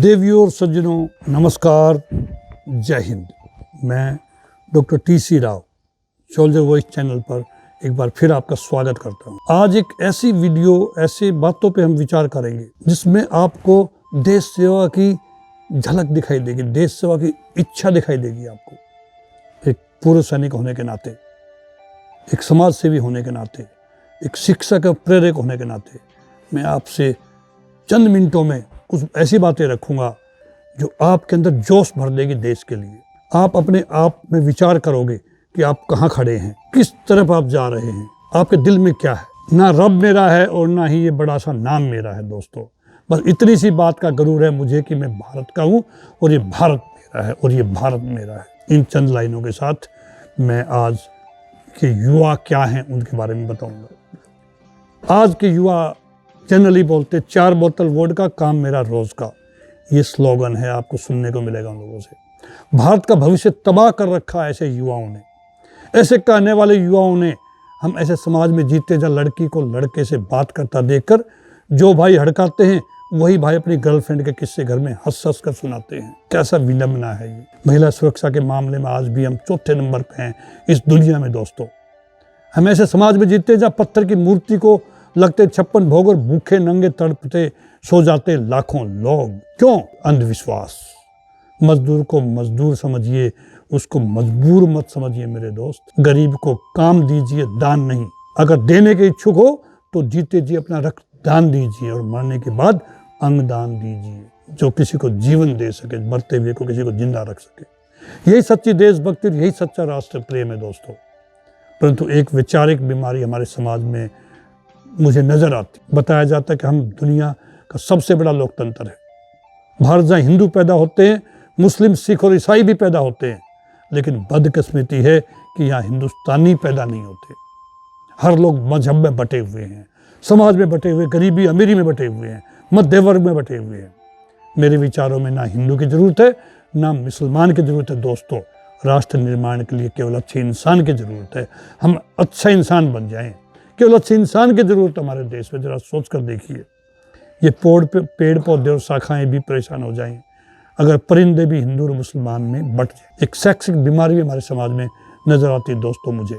देवियों और सज्जनों, नमस्कार, जय हिंद। मैं doctor TC. Rao soldier voice channel पर एक बार फिर आपका स्वागत करता हूं। आज एक ऐसी वीडियो, ऐसी बातों पे हम विचार करेंगे जिसमें आपको देश सेवा की झलक दिखाई देगी, देश सेवा की इच्छा दिखाई देगी आपको। एक पूर्व सैनिक होने के नाते, एक समाज सेवी होने के नाते, एक शिक्षक और प्रेरक होने के नाते मैं आपसे चंद मिनटों में कुछ ऐसी बातें रखूंगा जो आपके अंदर जोश भर देगी देश के लिए। आप अपने आप में विचार करोगे कि आप कहाँ खड़े हैं, किस तरफ आप जा रहे हैं, आपके दिल में क्या है। ना रब मेरा है और ना ही ये बड़ा सा नाम मेरा है दोस्तों। बस इतनी सी बात का गरूर है मुझे कि मैं भारत का हूँ और ये भारत मेरा है और ये भारत मेरा है। इन चंद लाइनों के साथ मैं आज के युवा क्या हैं उनके बारे में बताऊंगा। आज के युवा जनरली बोलते 4 बोतल वोडका काम मेरा रोज का, ये स्लोगन है, आपको सुनने को मिलेगा उन लोगों से। भारत का भविष्य तबाह कर रखा है ऐसे युवाओं ने, ऐसे कहने वाले युवाओं ने। हम ऐसे समाज में जीते जहाँ लड़की को लड़के से बात करता देखकर जो भाई हड़काते हैं वही भाई अपनी गर्लफ्रेंड के किस्से घर में हंस हंस कर सुनाते हैं। कैसा विडंबना है ये। महिला सुरक्षा के मामले में आज भी हम चौथे नंबर पे हैं इस दुनिया में दोस्तों। हम ऐसे समाज में जीते जहाँ पत्थर की मूर्ति को लगते 56 भोग और भूखे नंगे तड़पते सो जाते लाखों लोग। क्यों? अंधविश्वास। मजदूर को मजदूर समझिए, उसको मजबूर मत समझिए मेरे दोस्त। गरीब को काम दीजिए, दान नहीं। अगर देने के इच्छुक हो तो जीते जी अपना रक्तदान दीजिए और मरने के बाद अंगदान दीजिए, जो किसी को जीवन दे सके, मरते हुए को किसी को जिंदा रख सके। यही सच्ची देशभक्ति, यही सच्चा राष्ट्र प्रेम है दोस्तों। परंतु एक वैचारिक बीमारी हमारे समाज में मुझे नजर आती। बताया जाता है कि हम दुनिया का सबसे बड़ा लोकतंत्र है। भारत जहाँ हिंदू पैदा होते हैं, मुस्लिम, सिख और ईसाई भी पैदा होते हैं, लेकिन बदकिस्मती है कि यहाँ हिंदुस्तानी पैदा नहीं होते। हर लोग मजहब में बटे हुए हैं, समाज में बटे हुए, गरीबी अमीरी में बटे हुए हैं, मध्य वर्ग में बटे हुए हैं। मेरे विचारों में ना हिंदू की जरूरत है ना मुसलमान की जरूरत है दोस्तों। राष्ट्र निर्माण के लिए केवल अच्छे इंसान की जरूरत है। हम अच्छा इंसान बन जाएं, केवल अच्छे इंसान की जरूरत हमारे देश में। जरा सोच कर देखिए, ये पेड़ पौधे और शाखाएं भी परेशान हो जाएं अगर परिंदे भी हिंदू और मुसलमान में बट जाए। एक शैक्षिक बीमारी भी हमारे समाज में नजर आती है दोस्तों। मुझे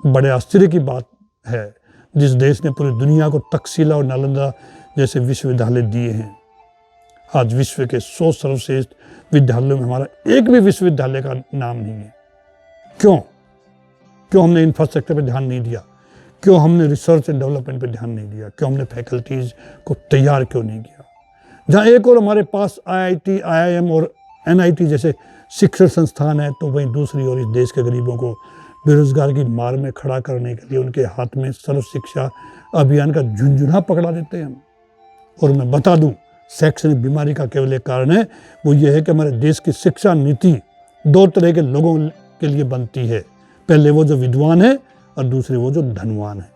बड़े आश्चर्य की बात है, जिस देश ने पूरी दुनिया को तक्षशिला और नालंदा जैसे विश्वविद्यालय दिए हैं, आज विश्व के 100 सर्वश्रेष्ठ विद्यालयों में हमारा एक भी विश्वविद्यालय का नाम नहीं है। क्यों हमने इंफ्रास्ट्रक्चर पर ध्यान नहीं दिया? क्यों हमने रिसर्च एंड डेवलपमेंट पे ध्यान नहीं दिया? क्यों हमने फैकल्टीज को तैयार क्यों नहीं किया? जहाँ एक और हमारे पास IIT, IIM और NIT जैसे शिक्षण संस्थान है, तो वहीं दूसरी ओर इस देश के गरीबों को बेरोजगार की मार में खड़ा करने के लिए उनके हाथ में सर्व शिक्षा अभियान का झुंझुना पकड़ा देते हैं हम। और मैं बता दूं, शैक्षणिक बीमारी का केवल एक कारण है, वो ये है कि हमारे देश की शिक्षा नीति 2 तरह के लोगों के लिए बनती है। पहले वो जो विद्वान है और दूसरे वो जो धनवान है।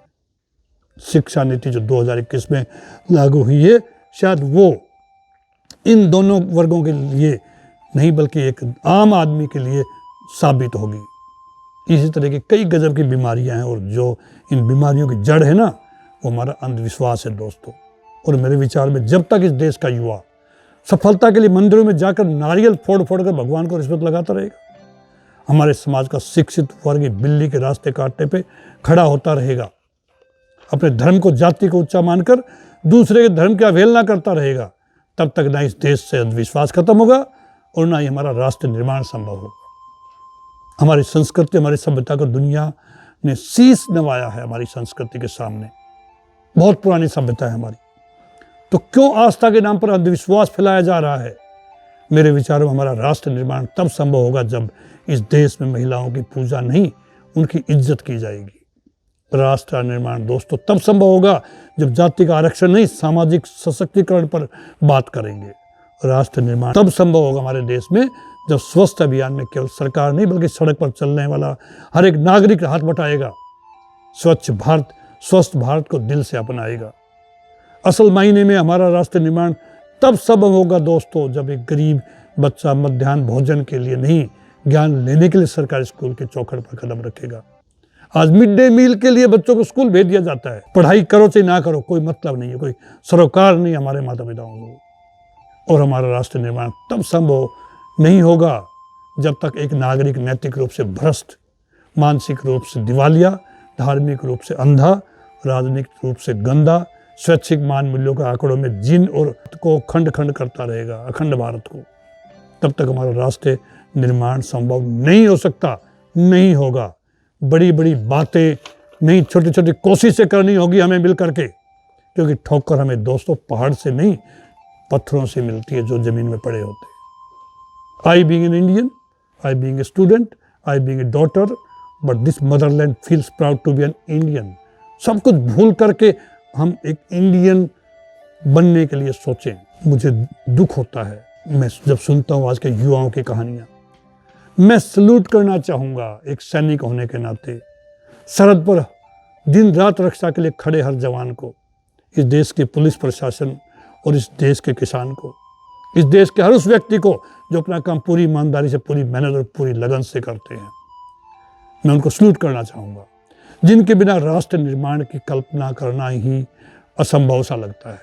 शिक्षा नीति जो 2021 में लागू हुई है, शायद वो इन दोनों वर्गों के लिए नहीं बल्कि एक आम आदमी के लिए साबित होगी। इसी तरह की कई गजब की बीमारियां हैं और जो इन बीमारियों की जड़ है ना, वो हमारा अंधविश्वास है दोस्तों। और मेरे विचार में जब तक इस देश का युवा सफलता के लिए मंदिरों में जाकर नारियल फोड़ फोड़ कर भगवान को रिश्वत लगाता रहेगा, हमारे समाज का शिक्षित वर्ग बिल्ली के रास्ते काटने पे खड़ा होता रहेगा, अपने धर्म को, जाति को ऊंचा मानकर दूसरे के धर्म की अवहेलना करता रहेगा, तब तक ना इस देश से अंधविश्वास खत्म होगा और ना ही हमारा राष्ट्र निर्माण संभव होगा। हमारी संस्कृति, हमारी सभ्यता को दुनिया ने शीश नवाया है हमारी संस्कृति के सामने। बहुत पुरानी सभ्यता है हमारी, तो क्यों आस्था के नाम पर अंधविश्वास फैलाया जा रहा है? मेरे विचारों में हमारा राष्ट्र निर्माण तब संभव होगा जब इस देश में महिलाओं की पूजा नहीं, उनकी इज्जत की जाएगी। राष्ट्र निर्माण दोस्तों तब संभव होगा जब जाति का आरक्षण नहीं, सामाजिक सशक्तिकरण पर बात करेंगे। राष्ट्र निर्माण तब संभव होगा हमारे देश में जब स्वस्थ अभियान में केवल सरकार नहीं बल्कि सड़क पर चलने वाला हर एक नागरिक हाथ बटाएगा, स्वच्छ भारत, स्वस्थ भारत को दिल से अपनाएगा। असल मायने में हमारा राष्ट्र निर्माण तब संभव होगा दोस्तों जब एक गरीब बच्चा मध्याह्न भोजन के लिए नहीं, ज्ञान लेने के लिए सरकारी स्कूल के चौखट पर कदम रखेगा। आज मिड डे मील के लिए बच्चों को स्कूल भेज दिया जाता है। पढ़ाई करो चाहे ना करो, कोई मतलब नहीं है, कोई सरोकार नहीं हमारे माता पिताओं को। और हमारा राष्ट्र निर्माण तब संभव नहीं होगा जब तक एक नागरिक नैतिक रूप से भ्रष्ट, मानसिक रूप से दिवालिया, धार्मिक रूप से अंधा, राजनीतिक रूप से गंदा, स्वैच्छिक मान मूल्यों के आंकड़ों में जिन और को खंड खंड करता रहेगा, अखंड भारत को, तब तक हमारा राष्ट्र निर्माण संभव नहीं हो सकता, नहीं होगा। बड़ी बड़ी बातें नहीं, छोटी छोटी कोशिशें करनी होगी हमें मिल करके, क्योंकि ठोकर हमें दोस्तों पहाड़ से नहीं पत्थरों से मिलती है जो जमीन में पड़े होते हैं। I being an Indian, I being a student, I being a daughter, but this motherland feels proud to be an Indian. सब कुछ भूल करके हम एक इंडियन बनने के लिए सोचें। मुझे दुख होता है मैं जब सुनता हूँ आज के युवाओं की कहानियाँ। मैं सल्यूट करना चाहूँगा एक सैनिक होने के नाते, सरहद पर दिन रात रक्षा के लिए खड़े हर जवान को, इस देश के पुलिस प्रशासन और इस देश के किसान को, इस देश के हर उस व्यक्ति को जो अपना काम पूरी ईमानदारी से, पूरी मेहनत और पूरी लगन से करते हैं। मैं उनको सल्यूट करना चाहूँगा, जिनके बिना राष्ट्र निर्माण की कल्पना करना ही असंभव सा लगता है।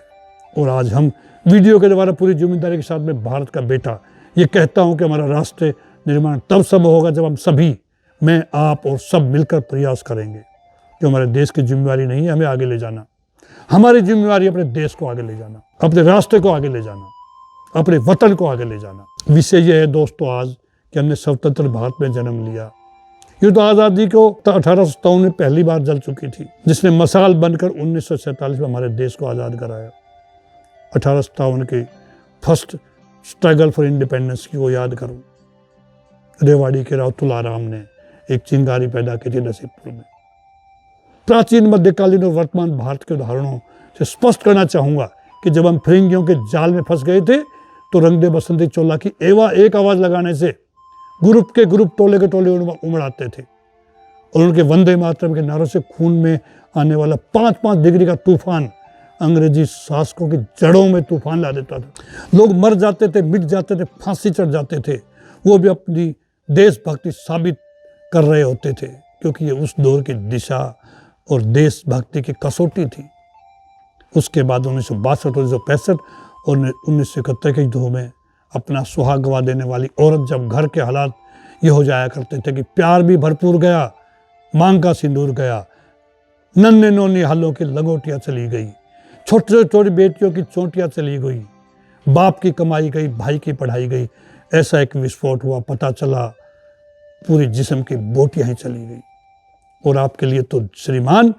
और आज हम वीडियो के द्वारा पूरी जिम्मेदारी के साथ में भारत का बेटा ये कहता हूँ कि हमारा राष्ट्र निर्माण तब संभव होगा जब हम सभी, मैं, आप और सब मिलकर प्रयास करेंगे। जो हमारे देश की जिम्मेवारी नहीं है हमें आगे ले जाना, हमारी जिम्मेवारी अपने देश को आगे ले जाना, अपने राष्ट्र को आगे ले जाना, अपने वतन को आगे ले जाना। विषय यह है दोस्तों आज कि हमने स्वतंत्र भारत में जन्म लिया। ये तो आज़ादी को 1857 में पहली बार जल चुकी थी, जिसने मसाल बनकर 1947 में हमारे देश को आज़ाद कराया। 1857 के फर्स्ट स्ट्रगल फॉर इंडिपेंडेंस को याद करूं। रेवाड़ी के राव तुलाराम ने एक चिंगारी पैदा की थी नसीबपुर में। प्राचीन, मध्यकालीन और वर्तमान भारत के उदाहरणों से स्पष्ट करना चाहूँगा कि जब हम फिरंगियों के जाल में फंस गए थे तो रंग दे बसंती चोला की एक आवाज़ लगाने से ग्रुप के ग्रुप, टोले के टोले उमड़ाते थे और उनके वंदे मातरम के नारों से खून में आने वाला 5-5 डिग्री का तूफान अंग्रेजी शासकों की जड़ों में तूफान ला देता था। लोग मर जाते थे, मिट जाते थे, फांसी चढ़ जाते थे। वो भी अपनी देशभक्ति साबित कर रहे होते थे, क्योंकि ये उस दौर की दिशा और देशभक्ति की कसौटी थी। उसके बाद 1962, 1965 और 1971 के युद्धों में अपना सुहाग गवा देने वाली औरत जब घर के हालात ये हो जाया करते थे कि प्यार भी भरपूर गया, मांग का सिंदूर गया, नन्हे नोनी हालों की लंगोटियाँ चली गई, छोटी छोटी बेटियों की चोटियाँ चली गई, बाप की कमाई गई, भाई की पढ़ाई गई। ऐसा एक विस्फोट हुआ, पता चला पूरी जिस्म की बोटियाँ ही चली गई। और आपके लिए तो श्रीमान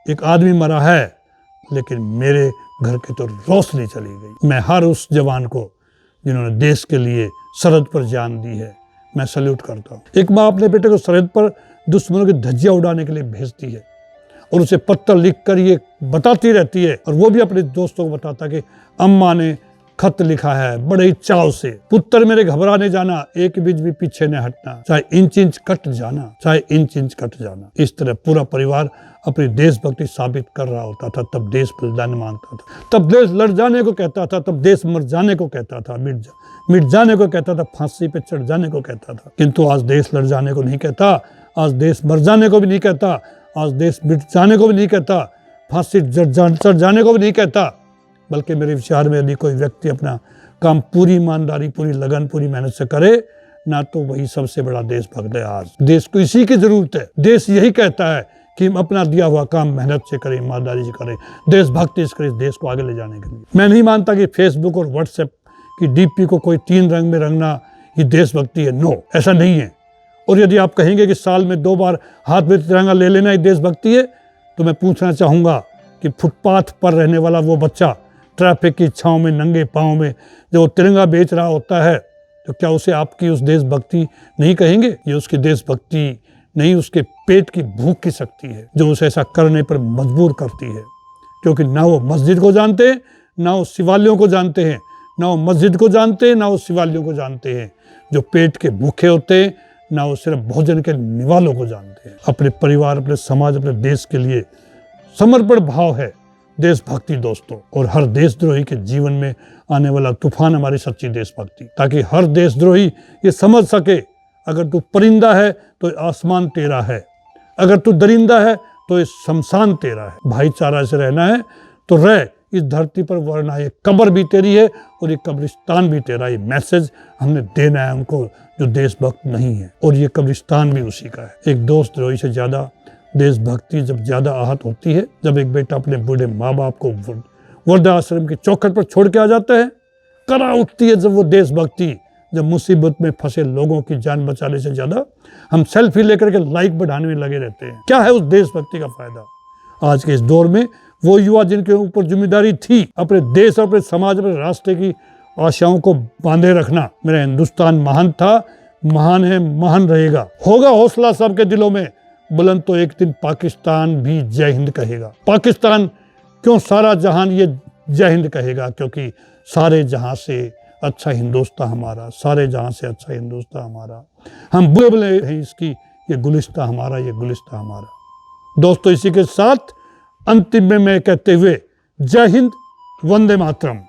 एक आदमी मरा है, लेकिन मेरे घर की तो रोशनी चली गई। मैं हर उस जवान को जिन्होंने देश के लिए सरहद पर जान दी है, मैं सल्यूट करता हूँ। एक माँ अपने बेटे को सरहद पर दुश्मनों की धज्जियाँ उड़ाने के लिए भेजती है और उसे पत्र लिख कर ये बताती रहती है, और वो भी अपने दोस्तों को बताता कि अम्मा ने खत लिखा है बड़े ही चाव से, पुत्र मेरे घबराने जाना, एक बीच भी पीछे न हटना, चाहे इंच इंच कट जाना, चाहे इंच इंच कट जाना। इस तरह पूरा परिवार अपनी देशभक्ति साबित कर रहा होता था। तब देश बलिदान मांगता था, तब देश लड़ जाने को कहता था, तब देश मर जाने को कहता था, मिट जाने को कहता था, फांसी पे चढ़ जाने को कहता था। किंतु आज देश लड़ जाने को नहीं कहता, आज देश मर जाने को भी नहीं कहता, आज देश मिट जाने को भी नहीं कहता, फांसी चढ़ जाने को भी नहीं कहता। बल्कि मेरे विचार में यदि कोई व्यक्ति अपना काम पूरी ईमानदारी, पूरी लगन, पूरी मेहनत से करे ना, तो वही सबसे बड़ा देशभक्त है। आज देश को इसी की जरूरत है। देश यही कहता है कि हम अपना दिया हुआ काम मेहनत से करें, ईमानदारी से करें, देशभक्ति से करें, इस देश को आगे ले जाने के लिए। मैं नहीं मानता कि फेसबुक और व्हाट्सएप की डीपी को कोई 3 रंग में रंगना ही देशभक्ति है। नो, ऐसा नहीं है। और यदि आप कहेंगे कि साल में 2 बार हाथ में तिरंगा ले लेना ही देशभक्ति है, तो मैं पूछना चाहूँगा कि फुटपाथ पर रहने वाला वो बच्चा ट्रैफिक की छाँव में नंगे पाँव में जो तिरंगा बेच रहा होता है, तो क्या उसे आपकी उस देशभक्ति नहीं कहेंगे? ये उसकी देशभक्ति नहीं, उसके पेट की भूख की शक्ति है जो उसे ऐसा करने पर मजबूर करती है। क्योंकि ना वो मस्जिद को जानते हैं, ना वो शिवालयों को जानते हैं, ना वो मस्जिद को जानते हैं, ना वो शिवालयों को जानते हैं। जो पेट के भूखे होते हैं, ना वो सिर्फ भोजन के निवालों को जानते हैं। अपने परिवार, अपने समाज, अपने देश के लिए समर्पण भाव है देशभक्ति दोस्तों। और हर देशद्रोही के जीवन में आने वाला तूफान हमारी सच्ची देशभक्ति, ताकि हर देशद्रोही ये समझ सके, अगर तू परिंदा है तो आसमान तेरा है, अगर तू दरिंदा है तो ये शमशान तेरा है। भाईचारा से रहना है तो रह, इस धरती पर, वरना ये कब्र भी तेरी है और ये कब्रिस्तान भी तेरा। ये मैसेज हमने देना है उनको जो देशभक्त नहीं है, और ये कब्रिस्तान भी उसी का है। एक दोस्तद्रोही से ज़्यादा देशभक्ति जब ज़्यादा आहत होती है, जब एक बेटा अपने बूढ़े माँ बाप को वृद्धाश्रम की चौखट पर छोड़ के आ जाता है। करा उठती है जब वो देशभक्ति, जब मुसीबत में फंसे लोगों की जान बचाने से ज़्यादा हम सेल्फी लेकर के लाइक बढ़ाने में लगे रहते हैं। क्या है उस देशभक्ति का फायदा? आज के इस दौर में वो युवा जिनके ऊपर जिम्मेदारी थी अपने देश और अपने समाज, अपने राष्ट्र की आशाओं को बांधे रखना। मेरा हिंदुस्तान महान था, महान है, महान रहेगा। होगा हौसला सबके दिलों में बुलंद, तो एक दिन पाकिस्तान भी जय हिंद कहेगा। पाकिस्तान क्यों, सारा जहान ये जय हिंद कहेगा, क्योंकि सारे जहां से अच्छा हिंदुस्तान हमारा, सारे जहां से अच्छा हिंदुस्तान हमारा। हम बुलबुलें हैं इसकी, ये गुलिस्तान हमारा, ये गुलिस्तान हमारा। दोस्तों, इसी के साथ अंतिम में मैं कहते हुए जय हिंद, वंदे मातरम।